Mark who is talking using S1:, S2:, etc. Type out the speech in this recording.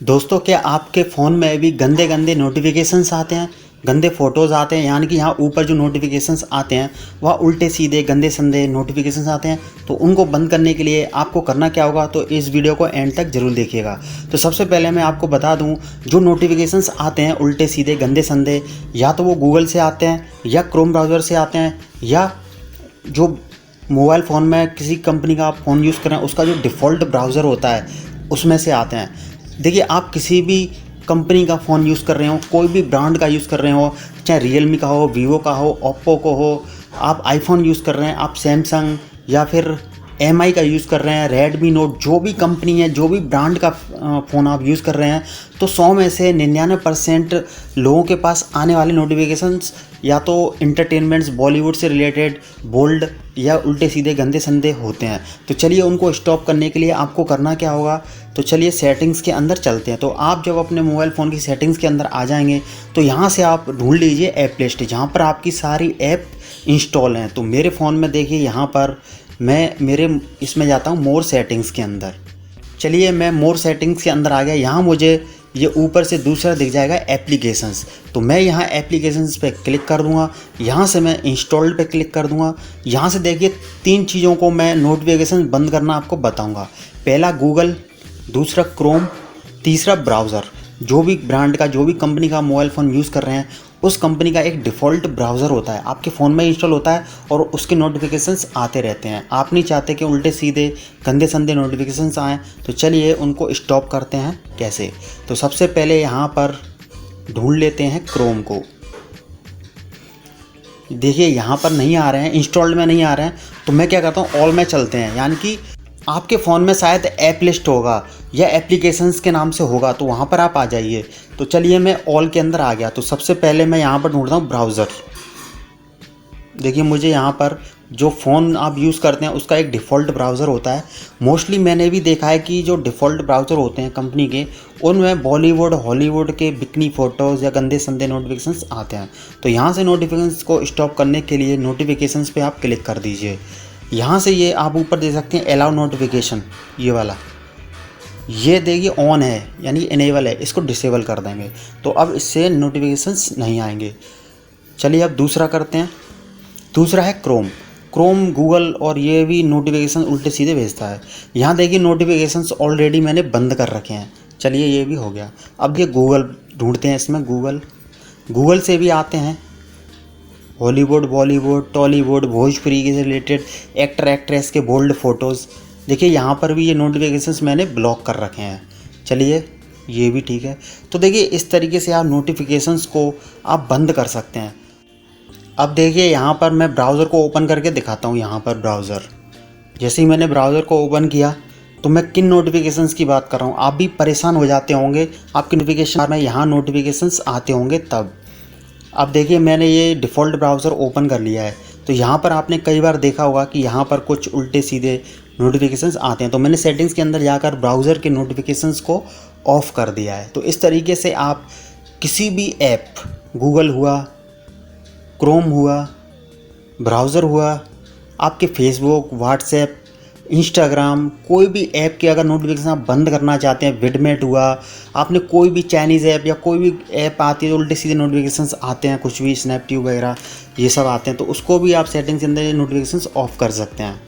S1: दोस्तों, क्या आपके फ़ोन में भी गंदे गंदे नोटिफिकेशंस आते हैं, गंदे फ़ोटोज़ आते हैं? यानी कि यहाँ ऊपर जो नोटिफिकेशंस आते हैं वह उल्टे सीधे गंदे संदे नोटिफिकेशंस आते हैं। तो उनको बंद करने के लिए आपको करना क्या होगा, तो इस वीडियो को एंड तक ज़रूर देखिएगा। तो सबसे पहले मैं आपको बता दूँ, जो नोटिफिकेशंस आते हैं उल्टे सीधे गंदे संदे, या तो वो गूगल से आते हैं या क्रोम ब्राउज़र से आते हैं, या जो मोबाइल फ़ोन में किसी कंपनी का आप फ़ोन यूज़ कर रहे हैं उसका जो डिफ़ॉल्ट ब्राउज़र होता है उसमें से आते हैं। देखिए, आप किसी भी कंपनी का फ़ोन यूज़ कर रहे हो, कोई भी ब्रांड का यूज़ कर रहे हो, चाहे रियलमी का हो, वीवो का हो, ओप्पो को हो, आप आईफोन यूज़ कर रहे हैं, आप सैमसंग या फिर एमआई का यूज़ कर रहे हैं, रेडमी नोट, जो भी कंपनी है, जो भी ब्रांड का फ़ोन आप यूज़ कर रहे हैं, तो 100 में से 99% लोगों के पास आने वाले नोटिफिकेशंस या तो इंटरटेनमेंट्स, बॉलीवुड से रिलेटेड, बोल्ड या उल्टे सीधे गंदे संदे होते हैं। तो चलिए, उनको स्टॉप करने के लिए आपको करना क्या होगा, तो चलिए सेटिंग्स के अंदर चलते हैं। तो आप जब अपने मोबाइल फ़ोन की सेटिंग्स के अंदर आ जाएंगे तो यहाँ से आप ढूंढ लीजिए ऐप लिस्ट, जहाँ पर आपकी सारी ऐप इंस्टॉल हैं। तो मेरे फ़ोन में देखिए, यहाँ पर मैं मेरे इसमें जाता हूँ मोर सेटिंग्स के अंदर। चलिए, मैं मोर सेटिंग्स के अंदर आ गया। यहाँ मुझे ये ऊपर से दूसरा दिख जाएगा एप्लीकेशंस। तो मैं यहाँ एप्लीकेशंस पे क्लिक कर दूँगा, यहाँ से मैं इंस्टॉल्ड पे क्लिक कर दूँगा। यहाँ से देखिए, 3 चीज़ों को मैं नोटिफिकेशन बंद करना आपको बताऊँगा। पहला गूगल, दूसरा क्रोम, तीसरा ब्राउज़र। जो भी ब्रांड का, जो भी कंपनी का मोबाइल फ़ोन यूज़ कर रहे हैं, उस कंपनी का एक डिफ़ॉल्ट ब्राउज़र होता है, आपके फ़ोन में इंस्टॉल होता है और उसके नोटिफिकेशंस आते रहते हैं। आप नहीं चाहते कि उल्टे सीधे गंदे संदे नोटिफिकेशंस आएँ। तो चलिए, उनको स्टॉप करते हैं कैसे। तो सबसे पहले यहाँ पर ढूंढ लेते हैं क्रोम को। देखिए, यहाँ पर नहीं आ रहे हैं, इंस्टॉल्ड में नहीं आ रहे हैं। तो मैं क्या करता हूँ, ऑल में चलते हैं। यानी कि आपके फ़ोन में शायद ऐप लिस्ट होगा या एप्लीकेशंस के नाम से होगा, तो वहाँ पर आप आ जाइए। तो चलिए, मैं ऑल के अंदर आ गया। तो सबसे पहले मैं यहाँ पर ढूंढता हूँ ब्राउज़र। देखिए, मुझे यहाँ पर जो फ़ोन आप यूज़ करते हैं उसका एक डिफ़ॉल्ट ब्राउज़र होता है। मोस्टली मैंने भी देखा है कि जो डिफ़ॉल्ट ब्राउज़र होते हैं कंपनी के, उनमें बॉलीवुड, हॉलीवुड के बिकनी फ़ोटोज़ या गंदे संदे नोटिफिकेशंस आते हैं। तो यहाँ से नोटिफिकेशंस को स्टॉप करने के लिए नोटिफिकेशंस पे आप क्लिक कर दीजिए। यहाँ से ये आप ऊपर दे सकते हैं अलाउ नोटिफिकेशन, ये वाला, ये देखिए ऑन है यानी इनेबल है, इसको डिसेबल कर देंगे। तो अब इससे नोटिफिकेशंस नहीं आएंगे। चलिए, अब दूसरा करते हैं। दूसरा है क्रोम। क्रोम, गूगल और ये भी नोटिफिकेशन उल्टे सीधे भेजता है। यहाँ देखिए, नोटिफिकेशंस ऑलरेडी मैंने बंद कर रखे हैं। चलिए, ये भी हो गया। अब ये गूगल ढूंढते हैं। इसमें गूगल से भी आते हैं हॉलीवुड, बॉलीवुड, टॉलीवुड, भोजपुरी के रिलेटेड एक्टर एक्ट्रेस के बोल्ड फ़ोटोज़। देखिए, यहाँ पर भी ये नोटिफिकेशंस मैंने ब्लॉक कर रखे हैं। चलिए, ये भी ठीक है। तो देखिए, इस तरीके से आप नोटिफिकेशंस को आप बंद कर सकते हैं। अब देखिए, यहाँ पर मैं ब्राउज़र को ओपन करके दिखाता हूँ। यहाँ पर ब्राउज़र, जैसे ही मैंने ब्राउज़र को ओपन किया तो मैं किन नोटिफिकेशंस की बात कर रहा हूँ, आप भी परेशान हो जाते होंगे। आपके नोटिफिकेशन में यहाँ नोटिफिकेशंस आते होंगे तब। अब देखिए, मैंने ये डिफ़ॉल्ट ब्राउज़र ओपन कर लिया है। तो यहाँ पर आपने कई बार देखा होगा कि यहाँ पर कुछ उल्टे सीधे नोटिफिकेशंस आते हैं। तो मैंने सेटिंग्स के अंदर जाकर ब्राउज़र के नोटिफिकेशंस को ऑफ़ कर दिया है। तो इस तरीके से आप किसी भी ऐप, गूगल हुआ, क्रोम हुआ, ब्राउज़र हुआ, आपके फेसबुक, व्हाट्सएप, इंस्टाग्राम, कोई भी ऐप के अगर नोटिफिकेशन आप बंद करना चाहते हैं, विडमेट हुआ, आपने कोई भी चाइनीज़ ऐप या कोई भी ऐप आती है तो उल्टे सीधे नोटिफिकेशंस आते हैं, कुछ भी स्नैपडील वगैरह ये सब आते हैं, तो उसको भी आप सेटिंग्स के अंदर नोटिफिकेशंस ऑफ कर सकते हैं।